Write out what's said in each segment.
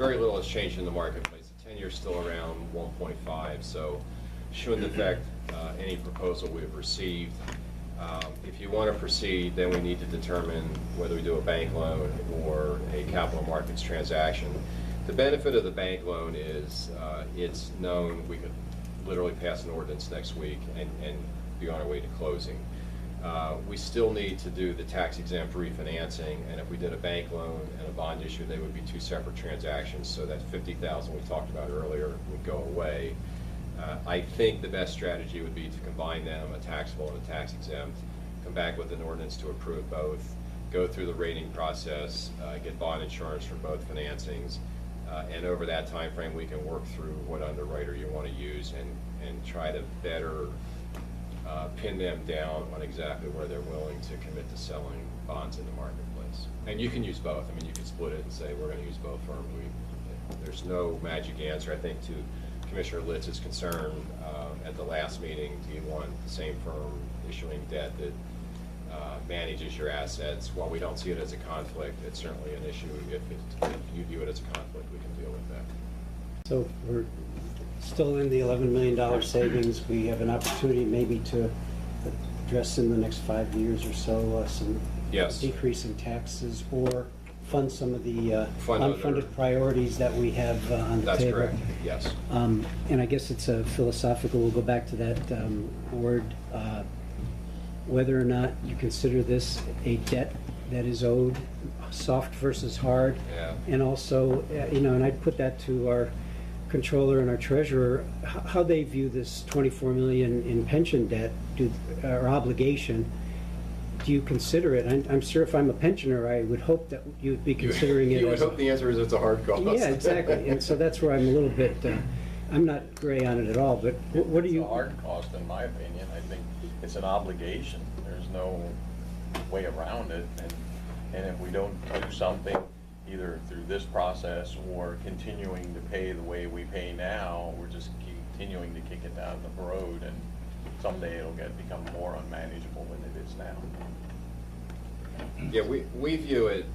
very little has changed in the marketplace. The 10-year is still around 1.5, so shouldn't affect any proposal we've received. If you want to proceed, then we need to determine whether we do a bank loan or a capital markets transaction. The benefit of the bank loan is it's known we could literally pass an ordinance next week and be on our way to closing. We still need to do the tax-exempt refinancing, and if we did a bank loan and a bond issue, they would be two separate transactions, so that $50,000 we talked about earlier would go away. I think the best strategy would be to combine them, a taxable and a tax-exempt, come back with an ordinance to approve both, go through the rating process, get bond insurance for both financings, and over that time frame we can work through what underwriter you want to use and try to better pin them down on exactly where they're willing to commit to selling bonds in the marketplace. And you can use both. I mean, you can split it and say we're going to use both firms. There's no magic answer. I think to Commissioner Litz's concern at the last meeting, do you want the same firm issuing debt that manages your assets? While we don't see it as a conflict, it's certainly an issue. If you view it as a conflict, we can deal with that. So we're still in the $11 million savings. We have an opportunity maybe to address in the next 5 years or so some decrease in taxes or fund some of the unfunded priorities that we have on the table. That's correct, yes. And I guess it's a philosophical, we'll go back to that word, whether or not you consider this a debt that is owed, soft versus hard. Yeah. And also, and I'd put that to our controller and our treasurer, how they view this $24 million in pension debt or obligation. Do you consider it? I'm sure if I'm a pensioner, I would hope that you would be considering it. You would hope the answer is it's a hard cost. Yeah, exactly. And so that's where I'm a little bit, I'm not gray on it at all, but what do you? It's a hard cost in my opinion. I think it's an obligation. There's no way around it. And if we don't do something, either through this process or continuing to pay the way we pay now, we're just continuing to kick it down the road, and someday it'll become more unmanageable than it is now. Yeah, we view it,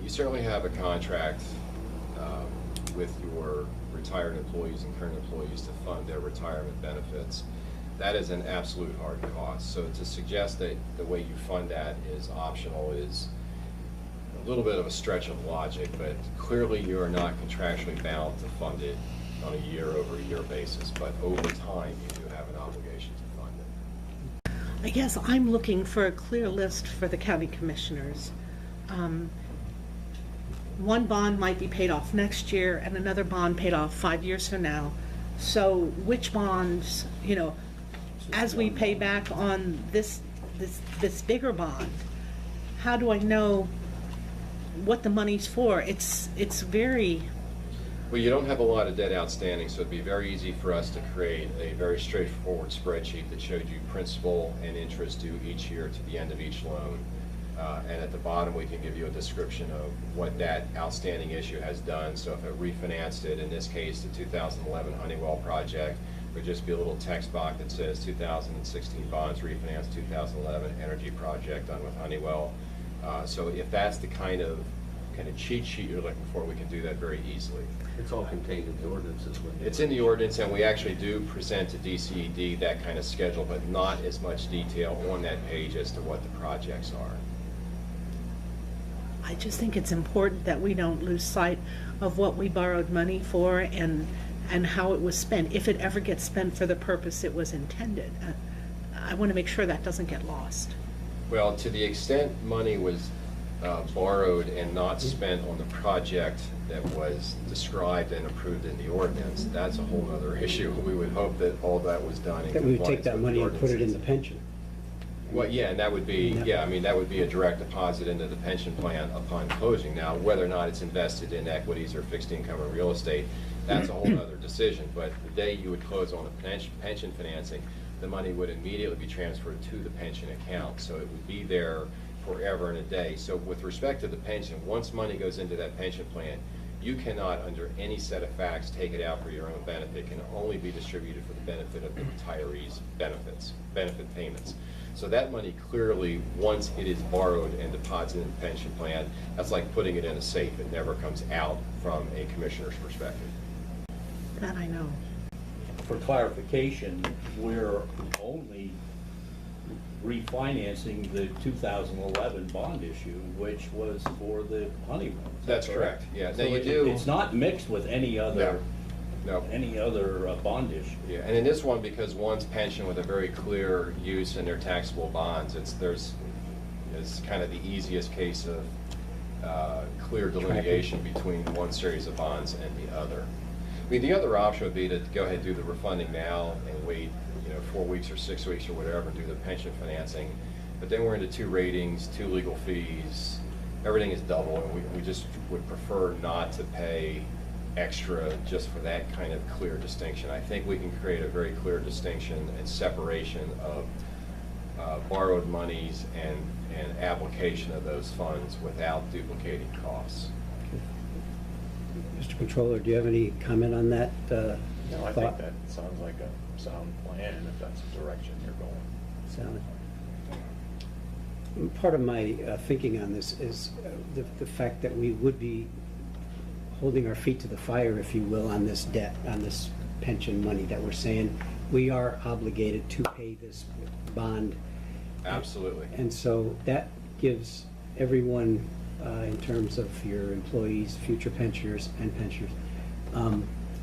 you certainly have a contract with your retired employees and current employees to fund their retirement benefits. That is an absolute hard cost. So to suggest that the way you fund that is optional is a little bit of a stretch of logic, but clearly you are not contractually bound to fund it on a year-over-year basis, but over time you do have an obligation to fund it. I guess I'm looking for a clear list for the county commissioners. One bond might be paid off next year and another bond paid off 5 years from now. So which bonds, as we pay back on this bigger bond, how do I know what the money's for? It's very... Well, you don't have a lot of debt outstanding, so it'd be very easy for us to create a very straightforward spreadsheet that showed you principal and interest due each year to the end of each loan. And at the bottom, we can give you a description of what that outstanding issue has done. So if it refinanced it, in this case, the 2011 Honeywell project, would just be a little text box that says 2016 bonds refinanced 2011 energy project done with Honeywell. So if that's the kind of cheat sheet you're looking for, we can do that very easily. It's all contained in the ordinances. It's in the ordinance, and we actually do present to DCED that kind of schedule, but not as much detail on that page as to what the projects are. I just think it's important that we don't lose sight of what we borrowed money for and how it was spent, if it ever gets spent for the purpose it was intended. I want to make sure that doesn't get lost. Well, to the extent money was borrowed and not spent on the project that was described and approved in the ordinance, that's a whole other issue. We would hope that all that was done in that we would take that money and put it in the pension. Well, yeah, and that would be, that would be a direct deposit into the pension plan upon closing. Now, whether or not it's invested in equities or fixed income or real estate, that's a whole other decision. But the day you would close on the pension financing, the money would immediately be transferred to the pension account. So it would be there forever and a day. So with respect to the pension, once money goes into that pension plan, you cannot, under any set of facts, take it out for your own benefit. It can only be distributed for the benefit of the retirees' benefit payments. So that money clearly, once it is borrowed and deposited in the pension plan, that's like putting it in a safe. It never comes out from a commissioner's perspective. That I know. For clarification, we're only refinancing the 2011 bond issue, which was for the Honeywell. Is that That's correct, yeah. Now So you it- do. It's not mixed with any other, No. bond issue. Yeah, and in this one, because one's pension with a very clear use in their taxable bonds, it's kind of the easiest case of clear delineation between one series of bonds and the other. I mean, the other option would be to go ahead and do the refunding now and wait, 4 weeks or 6 weeks or whatever, and do the pension financing. But then we're into 2 ratings, 2 legal fees, everything is double, and we just would prefer not to pay extra just for that kind of clear distinction. I think we can create a very clear distinction and separation of borrowed monies and application of those funds without duplicating costs. Mr. Controller, do you have any comment on that No, I think thought? that sounds like a sound plan if that's the direction you're going. Sally? Part of my thinking on this is the fact that we would be holding our feet to the fire, if you will, on this debt, on this pension money that we're saying we are obligated to pay this bond. Absolutely. And so that gives everyone, in terms of your employees, future pensioners and pensioners,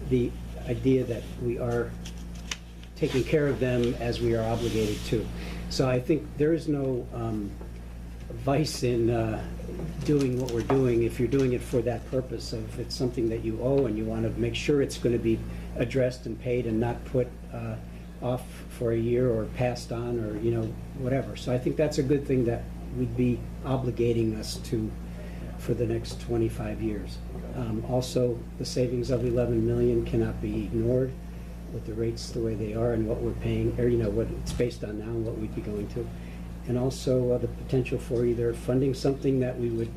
the idea that we are taking care of them as we are obligated to. So I think there is no vice in doing what we're doing if you're doing it for that purpose of it's something that you owe and you want to make sure it's going to be addressed and paid and not put off for a year or passed on or whatever. So I think that's a good thing that would be obligating us to for the next 25 years. Also, the savings of 11 million cannot be ignored with the rates the way they are and what we're paying, or what it's based on now and what we'd be going to. And also the potential for either funding something that we would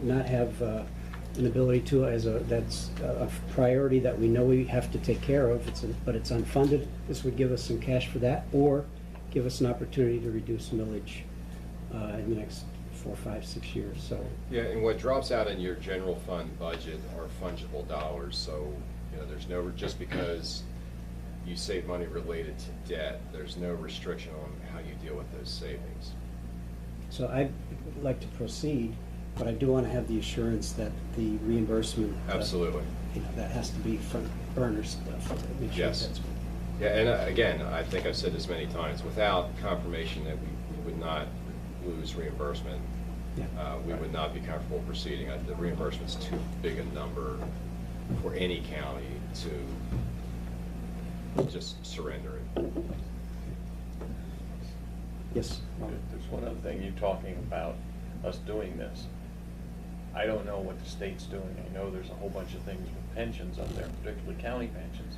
not have an ability to that's a priority that we know we have to take care of, but it's unfunded. This would give us some cash for that, or give us an opportunity to reduce millage in the next 4, 5, 6 years. So Yeah, and what drops out in your general fund budget are fungible dollars, so, there's no, just because you save money related to debt, there's no restriction on how you deal with those savings. So I'd like to proceed, but I do want to have the assurance that the reimbursement. Absolutely. That has to be front burner stuff. To make sure Yes. that's. Yeah, and again, I think I've said this many times, without confirmation that we would not lose reimbursement, Yeah. we would not be comfortable proceeding. The reimbursement's too big a number for any county to just surrender it. Yes. There's one other thing, you're talking about us doing this. I don't know what the state's doing. I know there's a whole bunch of things with pensions up there, particularly county pensions.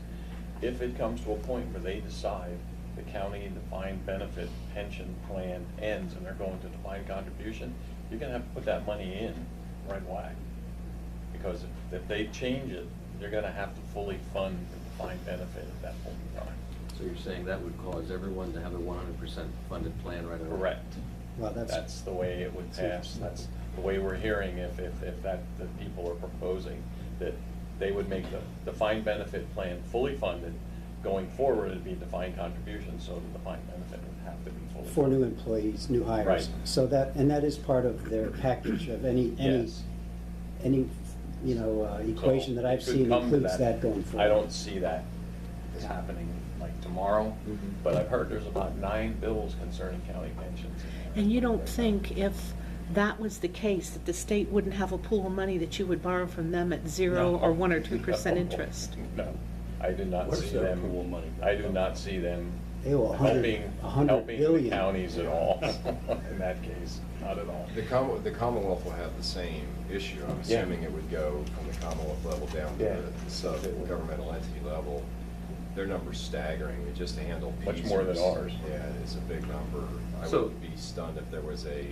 If it comes to a point where they decide the county defined benefit pension plan ends and they're going to defined contribution, you're gonna have to put that money in right whack. Because if they change it, you're gonna have to fully fund the defined benefit at that point in time. So you're saying that would cause everyone to have a 100% funded plan right away? Correct. Well, That's the way it would pass. That's the way we're hearing if that, the people are proposing, that they would make the defined benefit plan fully funded. Going forward, it'd be defined contribution, so the defined benefit would have to be fully For funded. new employees, new hires. Right. So that is part of their package of any Yes. equation that I've So it could seen come to includes that going forward. I don't see that happening like tomorrow, Mhm. but I've heard there's about 9 bills concerning county pensions. And you don't think if that was the case, that the state wouldn't have a pool of money that you would borrow from them at 0 No. or 1 or 2% No. interest? No, I do not Where's see their them. pool of money? I do not see them They owe 100 helping the billion. counties at all, in that case, not at all. The Commonwealth will have the same issue. I'm Yeah. assuming it would go from the Commonwealth level down to Yeah. the sub-governmental entity level. Their number's staggering, just to handle Much PSERS. more than ours. Yeah, it's a big number. I So- would be stunned if there was a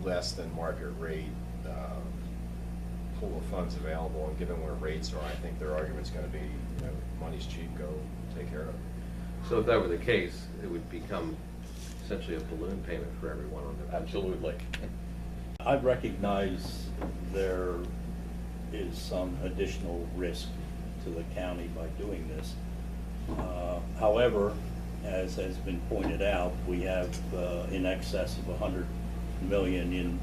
less than market rate pool of funds available, and given where rates are, I think their argument's gonna be, money's cheap, go take care of it. So if that were the case, it would become essentially a balloon payment for everyone on their pension. Absolutely. I recognize there is some additional risk to the county by doing this. However, as has been pointed out, we have in excess of 100 million in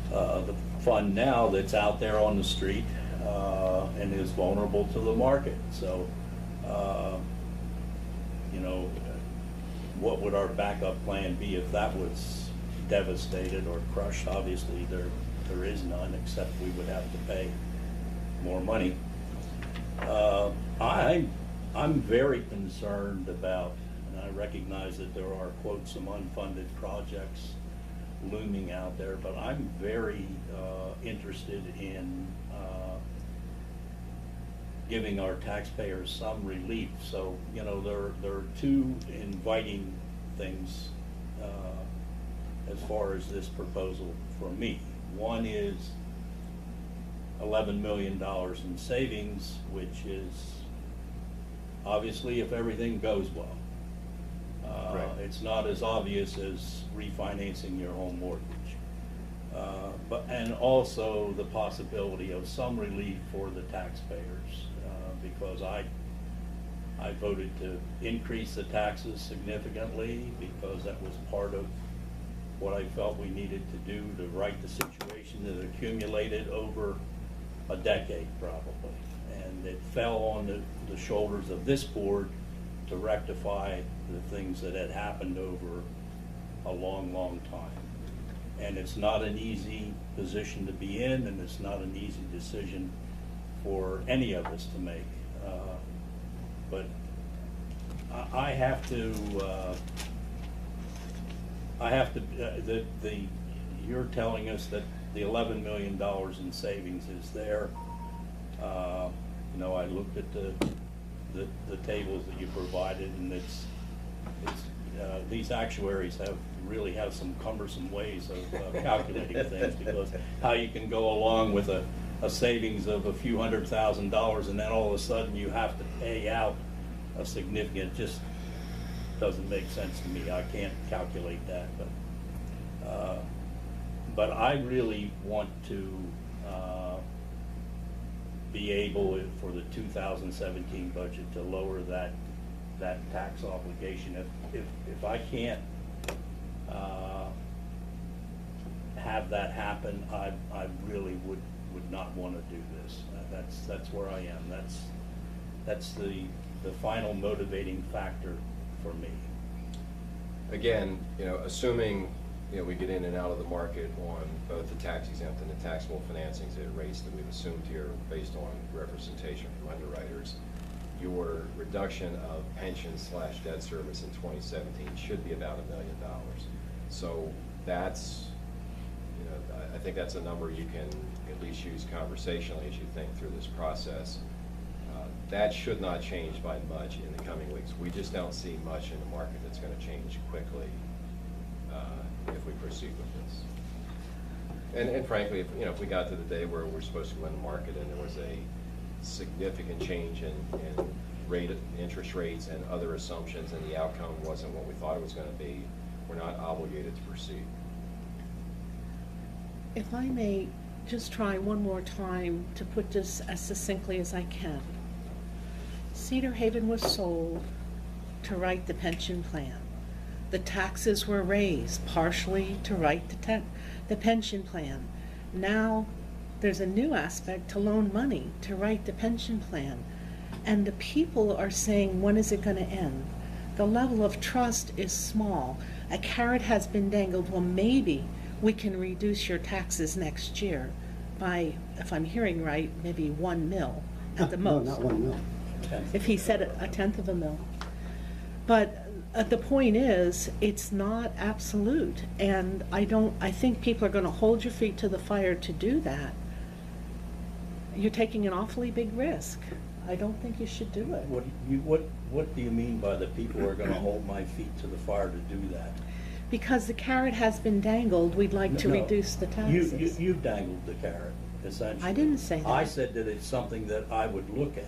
the fund now that's out there on the street and is vulnerable to the market. So, you know, what would our backup plan be if that was devastated or crushed? Obviously, there is none, except we would have to pay more money. I'm very concerned about, and I recognize that there are, quote, some unfunded projects looming out there, but I'm very interested in giving our taxpayers some relief. So, you know, there are two inviting things as far as this proposal for me. One is $11 million in savings, which is obviously if everything goes well. Right. It's not as obvious as refinancing your home mortgage. And also the possibility of some relief for the taxpayers, because I voted to increase the taxes significantly because that was part of what I felt we needed to do to right the situation that accumulated over a decade probably. And it fell on the shoulders of this board to rectify the things that had happened over a long, long time. And it's not an easy position to be in, and it's not an easy decision for any of us to make. But I have to, you're telling us that the $11 million in savings is there. You know, I looked at the tables that you provided, and it's these actuaries really have some cumbersome ways of calculating things, because how you can go along with a savings of a few $100,000 and then all of a sudden you have to pay out a significant, just doesn't make sense to me. I can't calculate that, but I really want to be able, for the 2017 budget, to lower that tax obligation. If I can't have that happen, I really would not want to do this. That's where I am. That's the final motivating factor for me. Again, you know, assuming, you know, we get in and out of the market on both the tax exempt and the taxable financings at rates that we've assumed here based on representation from underwriters, your reduction of pension/debt service in 2017 should be about $1 million. So that's, you know, I think that's a number you can at least use conversationally as you think through this process. That should not change by much in the coming weeks. We just don't see much in the market that's going to change quickly if we proceed with this. And frankly, if we got to the day where we're supposed to go in the market and there was a significant change in interest rates and other assumptions, and the outcome wasn't what we thought it was going to be, we're not obligated to proceed. If I may just try one more time to put this as succinctly as I can. Cedar Haven was sold to write the pension plan. The taxes were raised partially to write the pension plan. Now there's a new aspect to loan money to write the pension plan. And the people are saying, when is it going to end? The level of trust is small. A carrot has been dangled. Well, maybe we can reduce your taxes next year by, if I'm hearing right, maybe $1 million at the most. No, not $1 million. If he said a tenth of a mil. But the point is, it's not absolute, and I think people are going to hold your feet to the fire to do that. You're taking an awfully big risk. I don't think you should do it. What do you mean by the people who are going to hold my feet to the fire to do that? Because the carrot has been dangled, we'd like to reduce the taxes. You dangled the carrot, essentially. I didn't say that. I said that it's something that I would look at.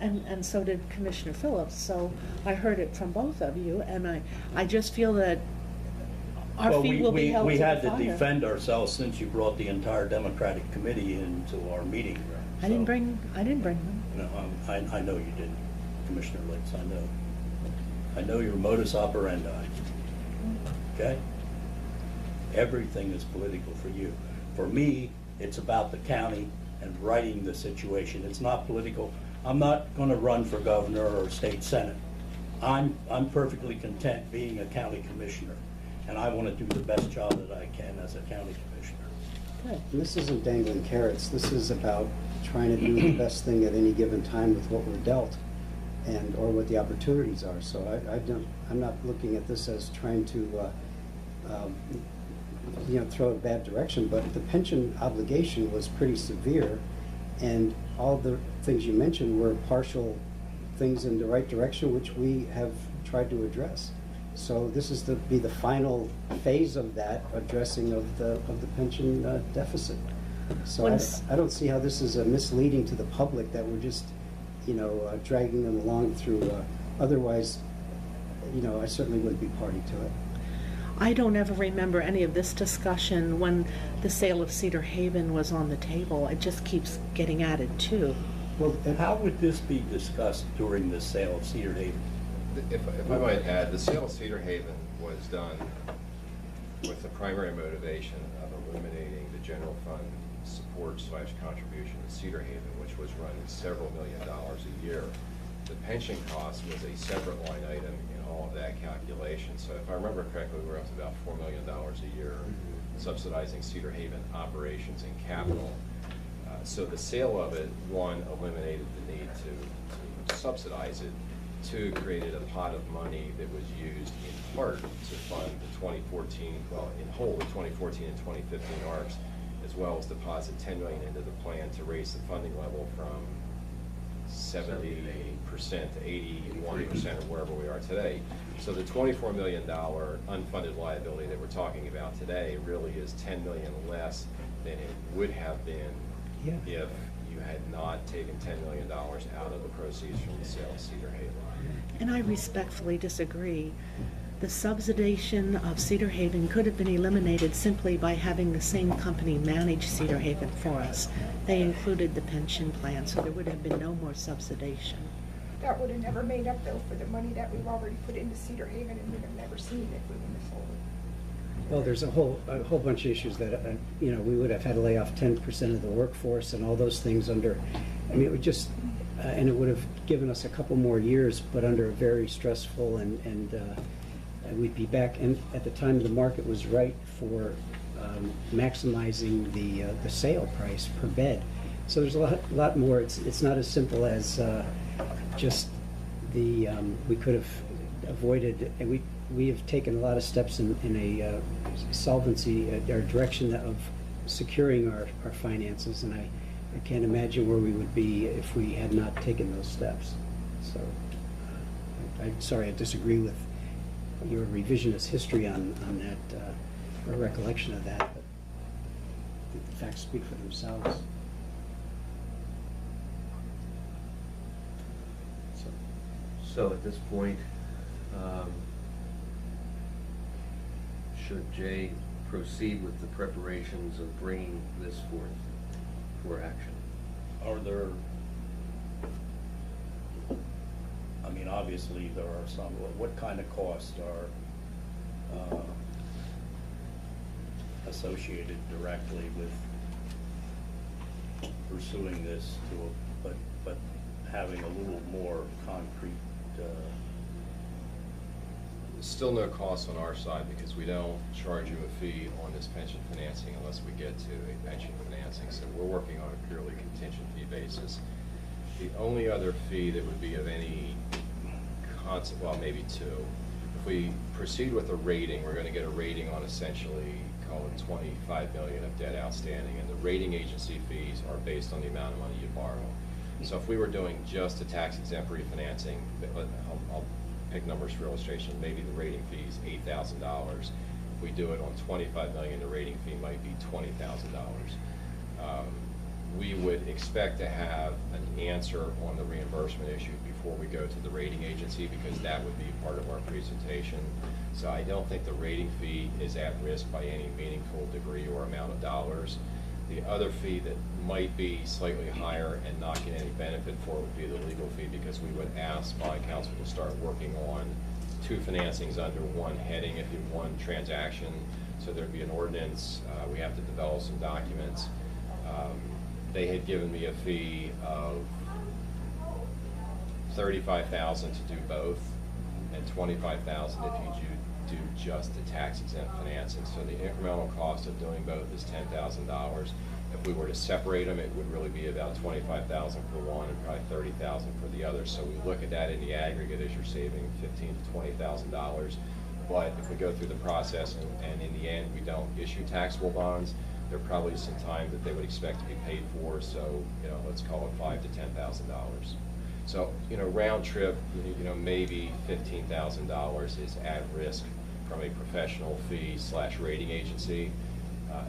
and so did Commissioner Phillips, so I heard it from both of you, and I just feel that our Well, feet will be held to we the had to fire. defend ourselves since you brought the entire Democratic committee into our meeting room. I didn't so- bring them. No, I know you didn't, Commissioner Litz, I know. I know your modus operandi, okay? Everything is political for you. For me, it's about the county and righting the situation. It's not political. I'm not gonna run for governor or state senate. I'm perfectly content being a county commissioner, and I wanna do the best job that I can as a county commissioner. Good. And this isn't dangling carrots. This is about trying to do the best thing at any given time with what we're dealt and, or what the opportunities are. So I'm not looking at this as trying to, throw a bad direction, but the pension obligation was pretty severe, and all the things you mentioned were partial things in the right direction, which we have tried to address. So this is to be the final phase of that addressing of the pension deficit. So I don't see how this is misleading to the public that we're just, dragging them along through. Otherwise, I certainly wouldn't be party to it. I don't ever remember any of this discussion when the sale of Cedar Haven was on the table. It just keeps getting added too. Well, How would this be discussed during the sale of Cedar Haven? If I might add, the sale of Cedar Haven was done with the primary motivation of eliminating the general fund support/contribution to Cedar Haven, which was running several $1 million a year. The pension cost was a separate line item in all of that calculation. So if I remember correctly, we were up to about $4 million a year subsidizing Cedar Haven operations and capital. So the sale of it, one, eliminated the need to subsidize it. Two, created a pot of money that was used in part to fund the 2014, well, in whole, the 2014 and 2015 ARCs, as well as deposit $10 million into the plan to raise the funding level from 70% to 81% or wherever we are today. So the $24 million unfunded liability that we're talking about today really is $10 million less than it would have been if you had not taken $10 million out of the proceeds from the sale of Cedar Haven. And I respectfully disagree. The subsidization of Cedar Haven could have been eliminated simply by having the same company manage Cedar Haven for us. They included the pension plan, so there would have been no more subsidization. That would have never made up though for the money that we've already put into Cedar Haven, and we'd have never seen it if we wouldn't have sold it. well, there's a whole bunch of issues that, we would have had to lay off 10% of the workforce and all those things under, it would just, and it would have given us a couple more years, but under a very stressful and we'd be back, and at the time the market was right for maximizing the sale price per bed. So there's a lot more. It's not as simple as just the we could have avoided, and we have taken a lot of steps in a solvency or direction of securing our finances, and I can't imagine where we would be if we had not taken those steps. So I'm sorry, I disagree with your revisionist history on that, or recollection of that, but the facts speak for themselves. So at this point, should Jay proceed with the preparations of bringing this forth for action? Are there, obviously there are some, what kind of costs are associated directly with pursuing this but having a little more concrete Still no cost on our side because we don't charge you a fee on this pension financing unless we get to a pension financing. So we're working on a purely contingent fee basis. The only other fee that would be of any concept, well, maybe two. If we proceed with a rating, we're going to get a rating on essentially, call it $25 million of debt outstanding, and the rating agency fees are based on the amount of money you borrow. So if we were doing just a tax-exempt refinancing, I'll pick numbers for illustration, maybe the rating fee is $8,000. If we do it on $25 million, the rating fee might be $20,000. we would expect to have an answer on the reimbursement issue before we go to the rating agency, because that would be part of our presentation. So I don't think the rating fee is at risk by any meaningful degree or amount of dollars. The other fee that might be slightly higher and not get any benefit for would be the legal fee, because we would ask bond counsel to start working on two financings under one heading, if you one transaction. So there'd be an ordinance, we have to develop some documents. They had given me a fee of $35,000 to do both, and $25,000 if you do just the tax-exempt financing. So the incremental cost of doing both is $10,000. If we were to separate them, it would really be about $25,000 for one and probably $30,000 for the other. So we look at that in the aggregate as you're saving $15,000 to $20,000. But if we go through the process and in the end we don't issue taxable bonds, there probably is some time that they would expect to be paid for. So, let's call it $5,000 to $10,000. So, round trip, maybe $15,000 is at risk from a professional fee / rating agency.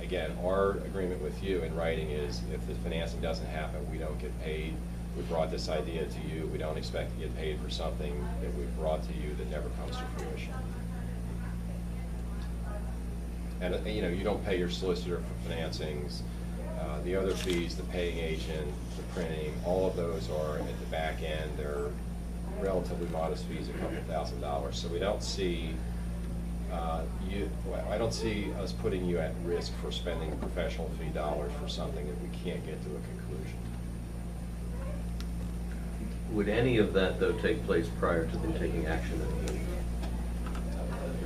Again, our agreement with you in writing is if the financing doesn't happen, we don't get paid. We brought this idea to you. We don't expect to get paid for something that we've brought to you that never comes to fruition. And, you don't pay your solicitor for financings. The other fees, the paying agent, the printing, all of those are at the back end. They're relatively modest fees, a couple $1,000. So we don't see I don't see us putting you at risk for spending professional fee dollars for something that we can't get to a conclusion. Would any of that, though, take place prior to them taking action?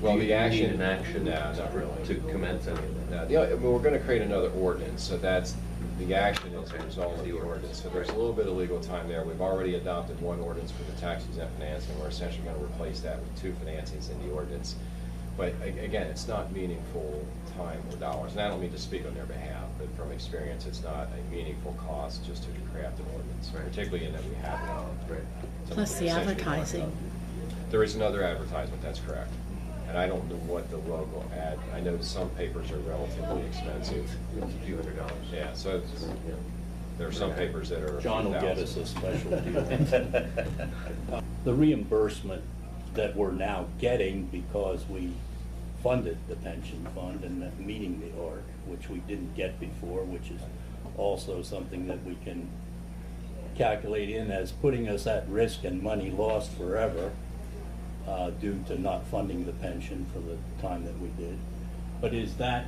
Well, Do you the action... need an action No, not really. to commence any of that? No, we're going to create another ordinance, so that's, the action is a result of the ordinance. So there's a little bit of legal time there. We've already adopted one ordinance for the tax-exempt financing. We're essentially going to replace that with two financings in the ordinance. But again, it's not meaningful time or dollars. And I don't mean to speak on their behalf, but from experience, it's not a meaningful cost just to craft an ordinance, particularly in that we have it. Right. Plus the advertising. There is another advertisement, that's correct. And I don't know what the local ad, I know some papers are relatively expensive. It's a few $100s. Yeah, so there are some papers that are a few John will get us thousand. a special deal. The reimbursement that we're now getting because we funded the pension fund and that meeting the ARC, which we didn't get before, which is also something that we can calculate in as putting us at risk and money lost forever due to not funding the pension for the time that we did. But is that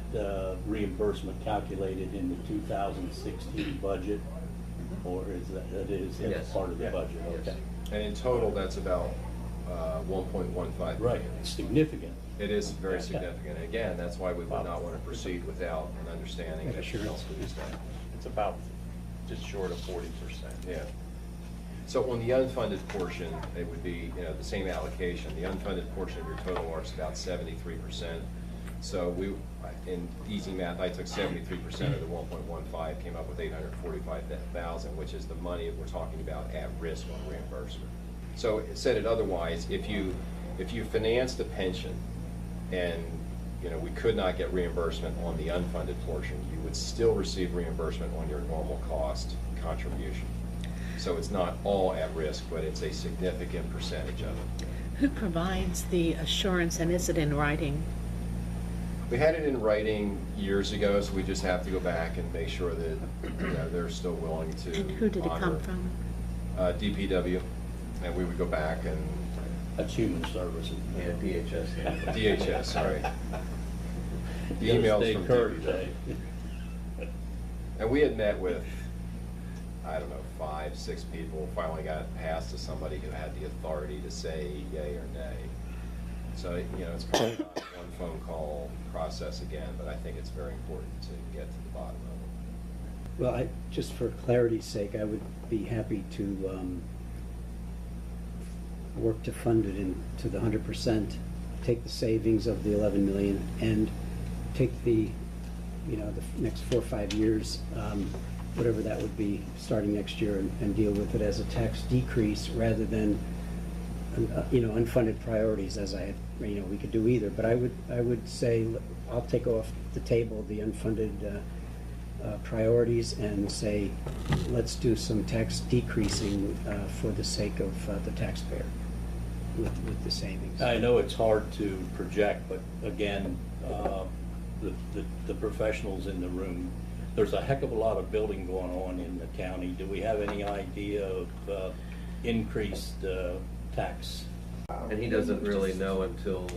reimbursement calculated in the 2016 budget, or is that Yes. part of the Yeah. budget? Okay. And in total, that's about 1.15 Right, million. significant. It is very Yeah. significant. Again, that's why we would not want to proceed without an understanding that Assurance. else would be spent. It's about just short of 40%. Yeah. So on the unfunded portion, it would be, the same allocation. The unfunded portion of your total ARC is about 73%. So in easy math, I took 73% of the 1.15, came up with 845,000, which is the money that we're talking about at risk on reimbursement. So said it otherwise, if you finance the pension and we could not get reimbursement on the unfunded portion, you would still receive reimbursement on your normal cost contribution. So it's not all at risk, but it's a significant percentage of it. Who provides the assurance, and is it in writing? We had it in writing years ago, so we just have to go back and make sure that they're still willing to And who did it come honor. from? DPW, and we would go back and That's human services. Yeah, DHS. DHS, sorry. The You gotta emails stay from current, DPW. eh? And we had met with, I don't know, 5, 6 people, finally got passed to somebody who had the authority to say yay or nay. So, it's probably not a one phone call process again, but I think it's very important to get to the bottom of it. Well, just for clarity's sake, I would be happy to work to fund it to the 100%, take the savings of the 11 million and take the next 4 or 5 years, whatever that would be, starting next year, and deal with it as a tax decrease rather than unfunded priorities, as I had, we could do either. But I would say I'll take off the table the unfunded priorities and say, let's do some tax decreasing for the sake of the taxpayer with the savings. I know it's hard to project, but again, the professionals in the room, there's a heck of a lot of building going on in the county. Do we have any idea of increased tax? And he doesn't really know until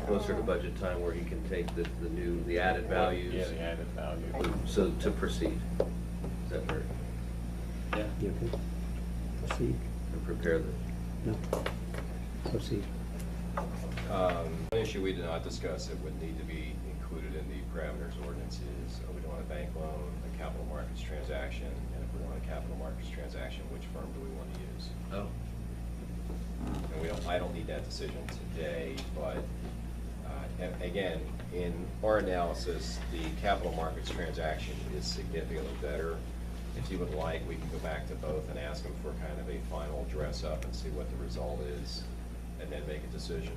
closer to budget time where he can take the added values. Yeah, the added value. So to proceed. Is that right? Yeah. You okay? Proceed? And prepare the, No? Proceed. One issue we did not discuss that would need to be included in the parameters ordinance is, we don't want a bank loan, a capital markets transaction, and if we want a capital markets transaction, which firm do we want to use? oh, And I don't need that decision today, but, again, in our analysis, the capital markets transaction is significantly better. If you would like, we can go back to both and ask them for kind of a final dress up and see what the result is, and then make a decision.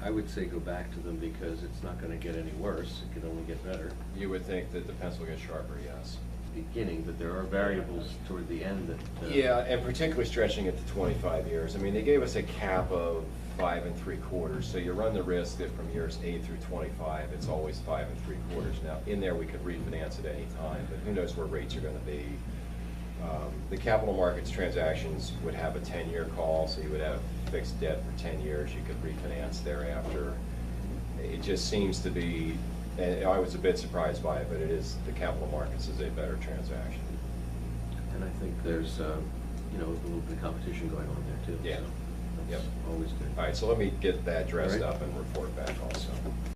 I would say go back to them because it's not gonna get any worse, it can only get better. You would think that the pencil gets sharper, yes. Beginning, but there are variables toward the end that. Yeah, and particularly stretching it to 25 years. I mean, they gave us a cap of 5 3/4, so you run the risk that from years 8 through 25, it's always 5 3/4. Now, in there, we could refinance at any time, but who knows where rates are gonna be. The capital markets transactions would have a 10-year call, so you would have fixed debt for 10 years. You could refinance thereafter. It just seems to be, and I was a bit surprised by it, but it is, the capital markets is a better transaction. And I think there's, a little bit of competition going on there too. Yeah. So Yep. that's always good. All right, so let me get that dressed All right. up and report back also.